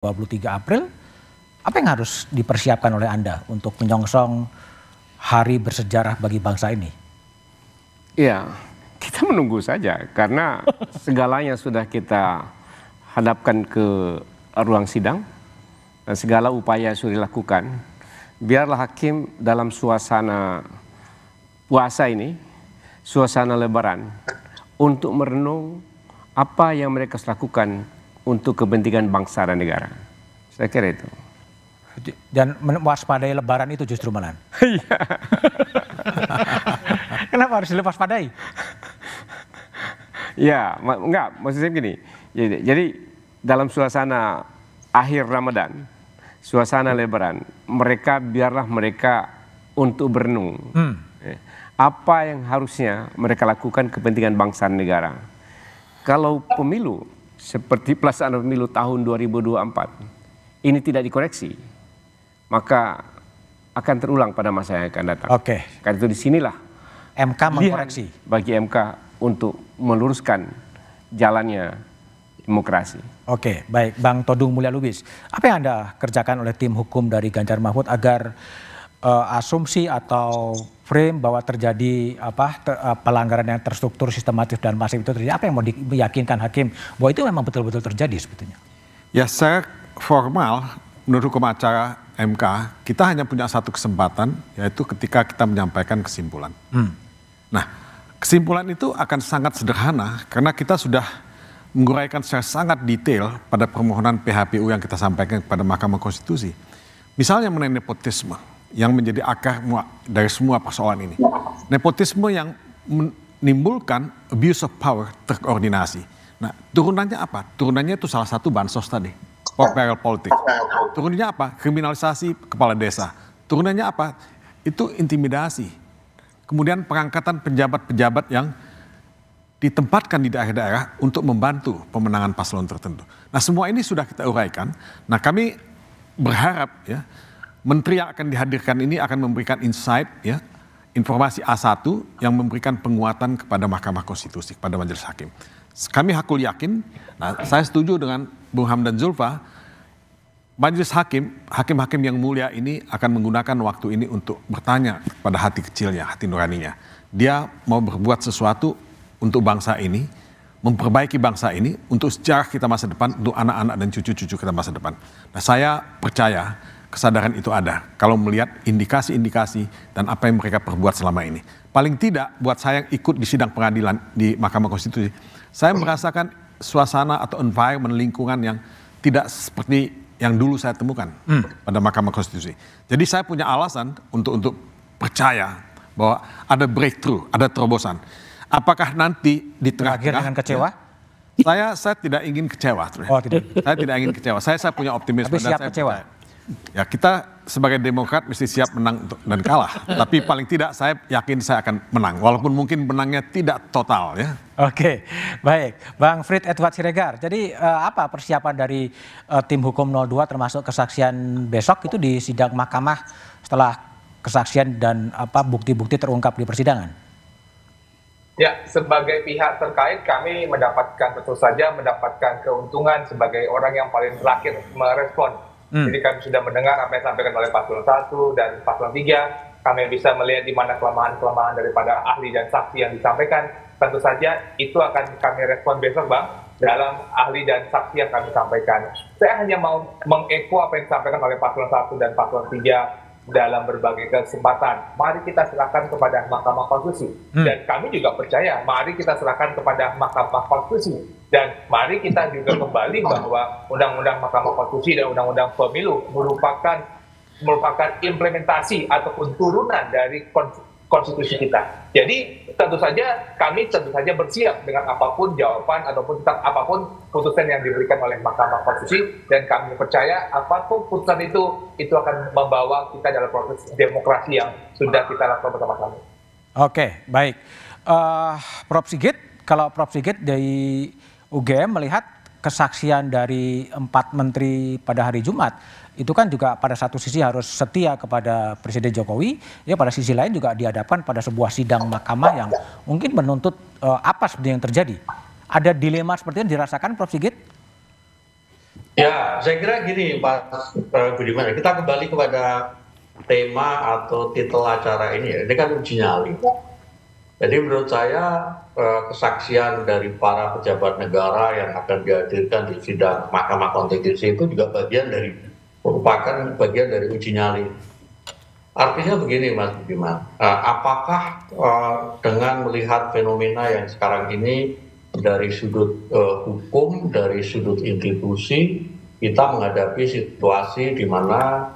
23 April, apa yang harus dipersiapkan oleh Anda untuk menyongsong hari bersejarah bagi bangsa ini? Ya, kita menunggu saja karena segalanya sudah kita hadapkan ke ruang sidang dan segala upaya sudah dilakukan. Biarlah hakim dalam suasana puasa ini, suasana lebaran, untuk merenung apa yang mereka lakukan untuk kepentingan bangsa dan negara. Saya kira itu. Dan mewaspadai lebaran itu justru malah. Iya. Kenapa harus diwaspadai? Ya, enggak, maksud saya begini. Jadi dalam suasana akhir Ramadan, suasana lebaran, biarlah mereka untuk berenung. Apa yang harusnya mereka lakukan kepentingan bangsa dan negara. Kalau pemilu seperti pelaksanaan pemilu tahun 2024 ini tidak dikoreksi, maka akan terulang pada masa yang akan datang. Oke. Karena itu disinilah MK mengkoreksi bagi MK untuk meluruskan jalannya demokrasi. Oke, baik, Bang Todung Mulya Lubis. Apa yang Anda kerjakan oleh tim hukum dari Ganjar Mahfud agar asumsi atau frame bahwa terjadi pelanggaran yang terstruktur, sistematis dan masif itu terjadi? Apa yang mau diyakinkan hakim bahwa itu memang betul-betul terjadi sebetulnya? Ya, secara formal menurut hukum acara MK kita hanya punya satu kesempatan, yaitu ketika kita menyampaikan kesimpulan. Nah, kesimpulan itu akan sangat sederhana karena kita sudah menguraikan secara sangat detail pada permohonan PHPU yang kita sampaikan kepada Mahkamah Konstitusi. Misalnya mengenai nepotisme yang menjadi akar dari semua persoalan ini. Nepotisme yang menimbulkan abuse of power terkoordinasi. Nah, turunannya apa? Turunannya itu salah satu bansos tadi, portfolio politik. Turunannya apa? Kriminalisasi kepala desa. Turunannya apa? Itu intimidasi. Kemudian pengangkatan pejabat-pejabat yang ditempatkan di daerah-daerah untuk membantu pemenangan paslon tertentu. Nah, semua ini sudah kita uraikan. Nah, kami berharap ya, menteri yang akan dihadirkan ini akan memberikan insight ya, informasi A1 yang memberikan penguatan kepada Mahkamah Konstitusi, kepada Majelis Hakim. Kami hakul yakin, nah saya setuju dengan Bung Hamdan Zulfa, Majelis Hakim, hakim-hakim yang mulia ini akan menggunakan waktu ini untuk bertanya pada hati kecilnya, hati nuraninya. Dia mau berbuat sesuatu untuk bangsa ini, memperbaiki bangsa ini, untuk sejarah kita masa depan, untuk anak-anak dan cucu-cucu kita masa depan. Nah, saya percaya kesadaran itu ada kalau melihat indikasi-indikasi dan apa yang mereka perbuat selama ini. Paling tidak buat saya yang ikut di sidang pengadilan di Mahkamah Konstitusi, saya merasakan suasana atau environment lingkungan yang tidak seperti yang dulu saya temukan pada Mahkamah Konstitusi. Jadi saya punya alasan untuk percaya bahwa ada breakthrough, ada terobosan. Apakah nanti di tengah-tengah dengan kecewa? Ya, saya tidak ingin kecewa. Oh, tidak. Saya tidak ingin kecewa. Saya punya optimisme. Tapi siap kecewa. Ya, kita sebagai demokrat mesti siap menang dan kalah. Tapi paling tidak saya yakin saya akan menang. Walaupun mungkin menangnya tidak total ya. Oke, baik. Bang Frit Edward Siregar. Jadi apa persiapan dari tim hukum 02 termasuk kesaksian besok itu di sidang mahkamah setelah kesaksian dan bukti-bukti terungkap di persidangan? Ya, sebagai pihak terkait kami tentu saja mendapatkan keuntungan sebagai orang yang paling terakhir merespon. Jadi kami sudah mendengar apa yang disampaikan oleh Paslon 1 dan Paslon 3. Kami bisa melihat di mana kelemahan-kelemahan daripada ahli dan saksi yang disampaikan. Tentu saja itu akan kami respon besok, Bang, dalam ahli dan saksi yang kami sampaikan. Saya hanya mau mengeko apa yang disampaikan oleh Paslon 1 dan Paslon 3 dalam berbagai kesempatan. Mari kita serahkan kepada Mahkamah Konstitusi. Dan kami juga percaya, mari kita serahkan kepada Mahkamah Konstitusi. Dan mari kita juga kembali bahwa Undang-Undang Mahkamah Konstitusi dan Undang-Undang Pemilu merupakan implementasi ataupun turunan dari konstitusi kita. Jadi kami tentu saja bersiap dengan apapun jawaban ataupun apapun putusan yang diberikan oleh Mahkamah Konstitusi, dan kami percaya apapun putusan itu akan membawa kita dalam proses demokrasi yang sudah kita lakukan bersama-sama. Oke, baik. Prof Sigit, kalau Prof Sigit dari UGM melihat kesaksian dari 4 menteri pada hari Jumat, itu kan juga pada satu sisi harus setia kepada Presiden Jokowi, ya pada sisi lain juga dihadapkan pada sebuah sidang mahkamah yang mungkin menuntut apa sebenarnya yang terjadi. Ada dilema seperti itu dirasakan Prof Sigit? Ya, saya kira gini Pak Budiman, kita kembali kepada tema atau titel acara ini ya. Ini kan uji nyali. Jadi menurut saya kesaksian dari para pejabat negara yang akan dihadirkan di sidang Mahkamah Konstitusi itu juga merupakan bagian dari uji nyali. Artinya begini Mas Budiman, apakah dengan melihat fenomena yang sekarang ini dari sudut hukum, dari sudut institusi, kita menghadapi situasi di mana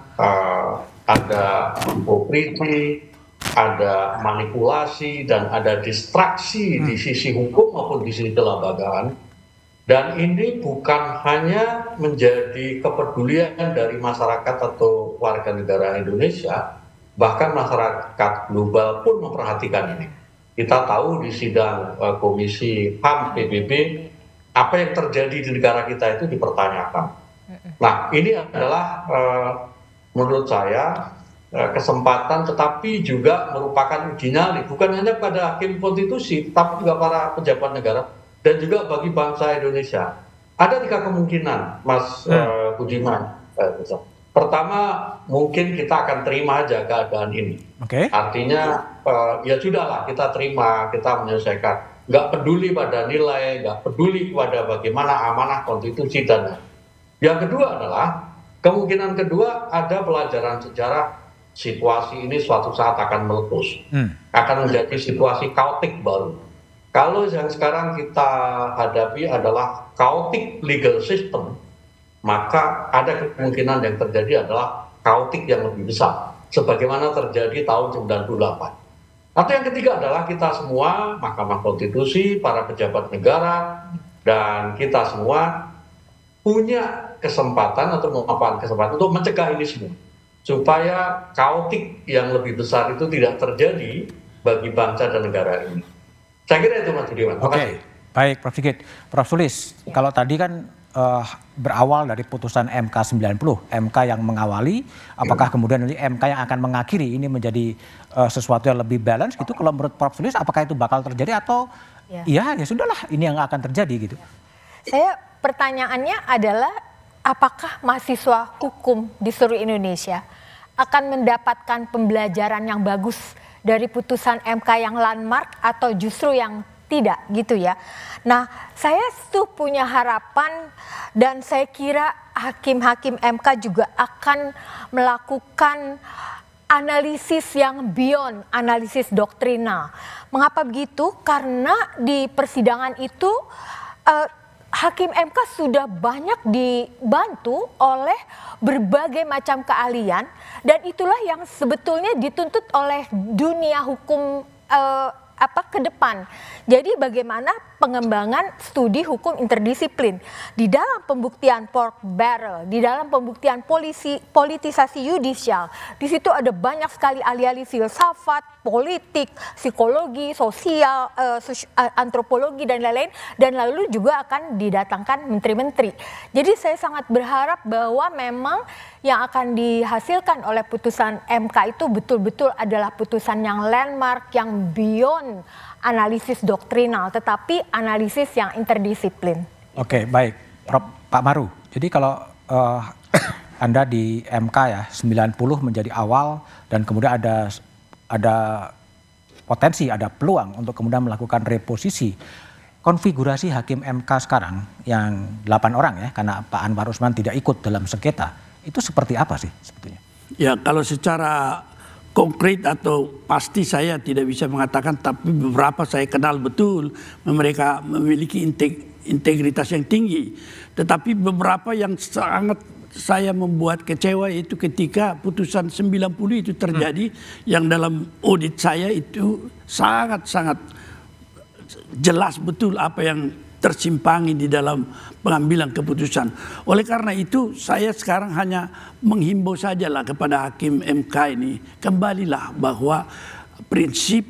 ada hipokrisi, ada manipulasi, dan ada distraksi di sisi hukum maupun di sisi kelembagaan. Dan ini bukan hanya menjadi kepedulian dari masyarakat atau warga negara Indonesia, bahkan masyarakat global pun memperhatikan ini. Kita tahu di sidang Komisi HAM PBB, apa yang terjadi di negara kita itu dipertanyakan. Nah, ini adalah menurut saya kesempatan, tetapi juga merupakan uji nyali, bukan hanya pada hakim konstitusi, tetapi juga para pejabat negara, dan juga bagi bangsa Indonesia. Ada 3 kemungkinan, Mas Budiman. Pertama, mungkin kita akan terima aja keadaan ini. Artinya, ya sudahlah, kita terima, kita menyelesaikan. Nggak peduli pada nilai, nggak peduli pada bagaimana amanah konstitusi dan yang kedua adalah, kemungkinan kedua ada pelajaran sejarah, situasi ini suatu saat akan meletus. Akan menjadi situasi kaotik baru. Kalau yang sekarang kita hadapi adalah chaotic legal system, maka ada kemungkinan yang terjadi adalah chaotic yang lebih besar, sebagaimana terjadi tahun 98. Atau yang ketiga adalah kita semua, Mahkamah Konstitusi, para pejabat negara, dan kita semua punya kesempatan atau memanfaatkan kesempatan untuk mencegah ini semua, supaya chaotic yang lebih besar itu tidak terjadi bagi bangsa dan negara ini. Saya kira itu Mas Budiman. Oke, baik Prof. Sigit. Prof. Sulis, kalau tadi kan berawal dari putusan MK 90, MK yang mengawali, apakah kemudian nanti MK yang akan mengakhiri ini menjadi sesuatu yang lebih balance gitu? Kalau menurut Prof. Sulis, apakah itu bakal terjadi atau ya sudahlah ini yang akan terjadi gitu? Saya pertanyaannya adalah apakah mahasiswa hukum di seluruh Indonesia akan mendapatkan pembelajaran yang bagus dari putusan MK yang landmark atau justru yang tidak gitu ya. Nah, saya tuh punya harapan dan saya kira hakim-hakim MK juga akan melakukan analisis yang beyond analisis doktrinal. Mengapa begitu? Karena di persidangan itu hakim MK sudah banyak dibantu oleh berbagai macam keahlian dan itulah yang sebetulnya dituntut oleh dunia hukum ke depan. Jadi bagaimana pengembangan studi hukum interdisiplin di dalam pembuktian pork barrel, di dalam pembuktian politisasi yudisial. Di situ ada banyak sekali ahli-ahli filsafat, politik, psikologi, sosial, antropologi dan lain-lain, dan lalu juga akan didatangkan menteri-menteri. Jadi saya sangat berharap bahwa memang yang akan dihasilkan oleh putusan MK itu betul-betul adalah putusan yang landmark, yang beyond analisis doktrinal, tetapi analisis yang interdisiplin. Oke, baik. Pak Maru, jadi kalau Anda di MK ya, 90 menjadi awal dan kemudian ada potensi, ada peluang untuk kemudian melakukan reposisi. Konfigurasi hakim MK sekarang yang 8 orang ya, karena Pak Anwar Usman tidak ikut dalam sengketa, itu seperti apa sih sebetulnya? Ya, kalau secara konkret atau pasti saya tidak bisa mengatakan, tapi beberapa saya kenal betul, mereka memiliki integritas yang tinggi. Tetapi beberapa yang sangat saya membuat kecewa itu ketika putusan 90 itu terjadi, yang dalam audit saya itu sangat-sangat jelas betul apa yang tersimpangi di dalam pengambilan keputusan. Oleh karena itu saya sekarang hanya menghimbau sajalah kepada hakim MK ini, kembalilah bahwa prinsip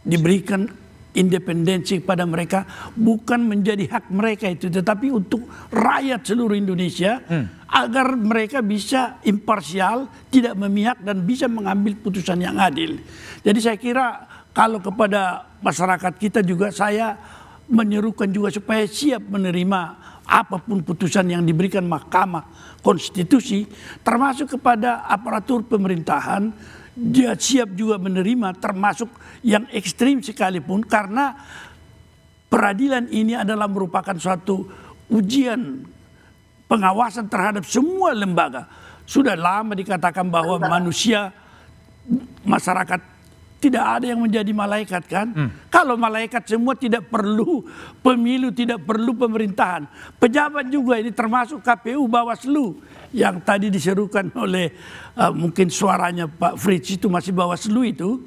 diberikan independensi kepada mereka bukan menjadi hak mereka itu, tetapi untuk rakyat seluruh Indonesia agar mereka bisa imparsial, tidak memihak dan bisa mengambil putusan yang adil. Jadi saya kira kalau kepada masyarakat kita juga saya menyerukan juga supaya siap menerima apapun putusan yang diberikan Mahkamah Konstitusi, termasuk kepada aparatur pemerintahan. Dia siap juga menerima, termasuk yang ekstrim sekalipun, karena peradilan ini adalah merupakan suatu ujian pengawasan terhadap semua lembaga. Sudah lama dikatakan bahwa manusia, masyarakat tidak ada yang menjadi malaikat kan? Kalau malaikat semua tidak perlu pemilu, tidak perlu pemerintahan. Pejabat juga ini termasuk KPU, Bawaslu yang tadi diserukan oleh mungkin suaranya Pak Fritz itu masih Bawaslu itu,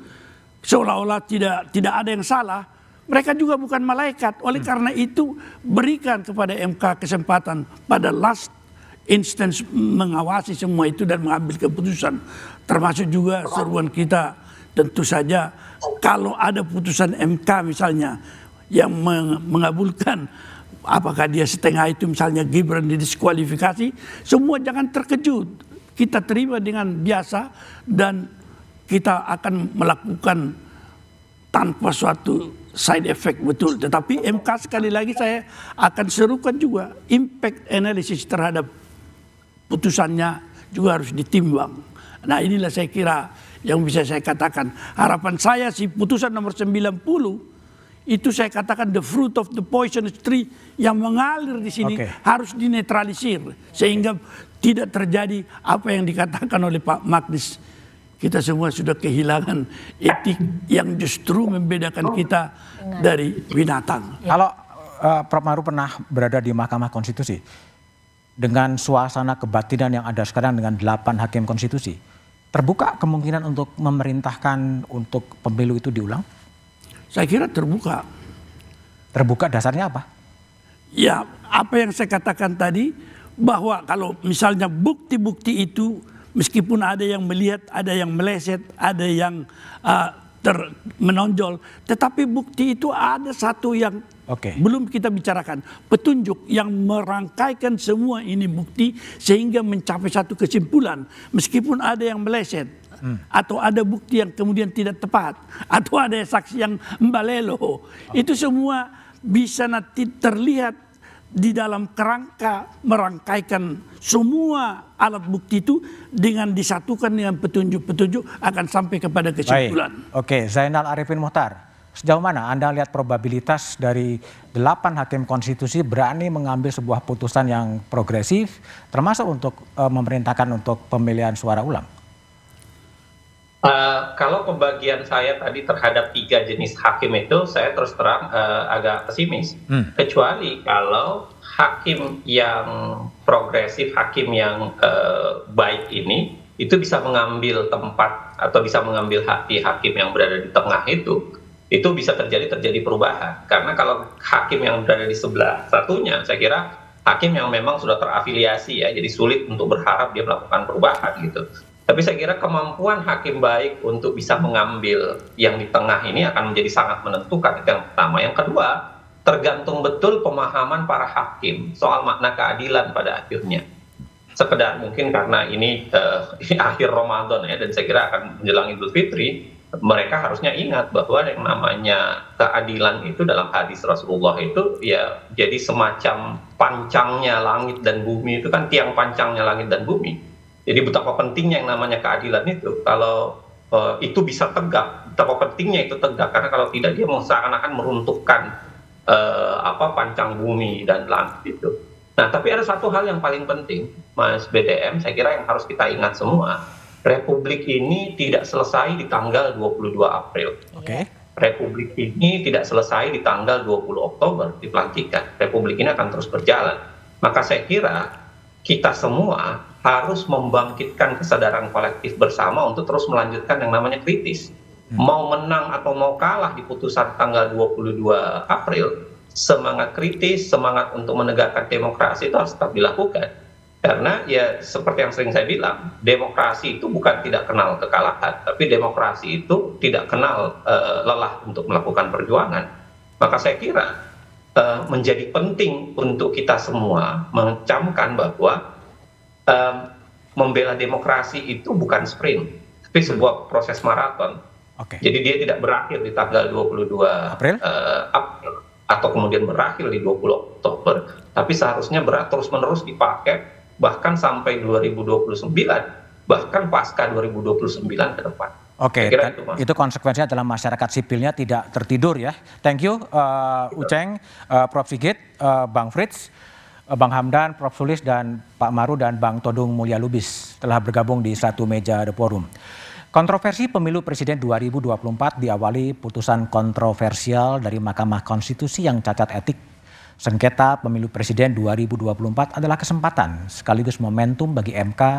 seolah-olah tidak ada yang salah. Mereka juga bukan malaikat. Oleh karena itu berikan kepada MK kesempatan pada last instance mengawasi semua itu dan mengambil keputusan. Termasuk juga seruan kita, tentu saja kalau ada putusan MK misalnya yang mengabulkan, apakah dia setengah itu misalnya Gibran didiskualifikasi, semua jangan terkejut. Kita terima dengan biasa dan kita akan melakukan tanpa suatu side effect betul. Tetapi MK sekali lagi saya akan serukan juga impact analysis terhadap putusannya juga harus ditimbang. Nah inilah saya kira yang bisa saya katakan. Harapan saya sih putusan nomor 90 itu saya katakan the fruit of the poisonous tree yang mengalir di sini harus dinetralisir sehingga tidak terjadi apa yang dikatakan oleh Pak Magnis. Kita semua sudah kehilangan etik yang justru membedakan kita dari binatang. Kalau Prof. Maru pernah berada di Mahkamah Konstitusi, dengan suasana kebatinan yang ada sekarang dengan 8 hakim konstitusi, terbuka kemungkinan untuk memerintahkan untuk pemilu itu diulang? Saya kira terbuka. Terbuka dasarnya apa? Ya, apa yang saya katakan tadi, bahwa kalau misalnya bukti-bukti itu, meskipun ada yang melihat, ada yang meleset, ada yang menonjol, tetapi bukti itu ada satu yang belum kita bicarakan. Petunjuk yang merangkaikan semua ini bukti sehingga mencapai satu kesimpulan. Meskipun ada yang meleset, atau ada bukti yang kemudian tidak tepat, atau ada saksi yang mbalelo, itu semua bisa nanti terlihat di dalam kerangka merangkaikan semua alat bukti itu dengan disatukan dengan petunjuk-petunjuk akan sampai kepada kesimpulan. Oke, Zainal Arifin Muhtar, sejauh mana Anda lihat probabilitas dari 8 hakim konstitusi berani mengambil sebuah putusan yang progresif, termasuk untuk memerintahkan untuk pemilihan suara ulang? Kalau pembagian saya tadi terhadap 3 jenis hakim itu, saya terus terang agak pesimis. Kecuali kalau hakim yang progresif, hakim yang baik ini, itu bisa mengambil tempat atau bisa mengambil hati hakim yang berada di tengah itu bisa terjadi perubahan. Karena kalau hakim yang berada di sebelah satunya, saya kira hakim yang memang sudah terafiliasi ya, jadi sulit untuk berharap dia melakukan perubahan gitu. Tapi saya kira kemampuan hakim baik untuk bisa mengambil yang di tengah ini akan menjadi sangat menentukan. Itu yang pertama. Yang kedua, tergantung betul pemahaman para hakim soal makna keadilan pada akhirnya. Sekedar mungkin karena ini akhir Ramadan ya, dan saya kira akan menjelang Idul Fitri, mereka harusnya ingat bahwa yang namanya keadilan itu dalam hadis Rasulullah itu ya jadi semacam pancangnya langit dan bumi, itu kan tiang pancangnya langit dan bumi. Jadi betapa pentingnya yang namanya keadilan itu. Kalau itu bisa tegak, betapa pentingnya itu tegak. Karena kalau tidak dia seakan-akan meruntuhkan pancang bumi dan langit itu. Nah, tapi ada satu hal yang paling penting, Mas BDM, saya kira yang harus kita ingat semua. Republik ini tidak selesai di tanggal 22 April. Republik ini tidak selesai di tanggal 20 Oktober dipelantikan. Republik ini akan terus berjalan. Maka saya kira kita semua harus membangkitkan kesadaran kolektif bersama untuk terus melanjutkan yang namanya kritis. Mau menang atau mau kalah di putusan tanggal 22 April, semangat kritis, semangat untuk menegakkan demokrasi itu harus tetap dilakukan. Karena ya seperti yang sering saya bilang, demokrasi itu bukan tidak kenal kekalahan, tapi demokrasi itu tidak kenal lelah untuk melakukan perjuangan. Maka saya kira menjadi penting untuk kita semua mencamkan bahwa membela demokrasi itu bukan sprint, tapi sebuah proses maraton. Jadi dia tidak berakhir di tanggal 22 April, atau kemudian berakhir di 20 Oktober, tapi seharusnya terus-menerus dipakai bahkan sampai 2029, bahkan pasca 2029 ke depan. Oke, itu konsekuensinya adalah masyarakat sipilnya tidak tertidur ya. Thank you Uceng, Prof. Sigit, Bang Frits, Bang Hamdan, Prof. Sulis, dan Pak Maru, dan Bang Todung Mulya Lubis telah bergabung di satu meja The Forum. Kontroversi pemilu presiden 2024 diawali putusan kontroversial dari Mahkamah Konstitusi yang cacat etik. Sengketa pemilu presiden 2024 adalah kesempatan sekaligus momentum bagi MK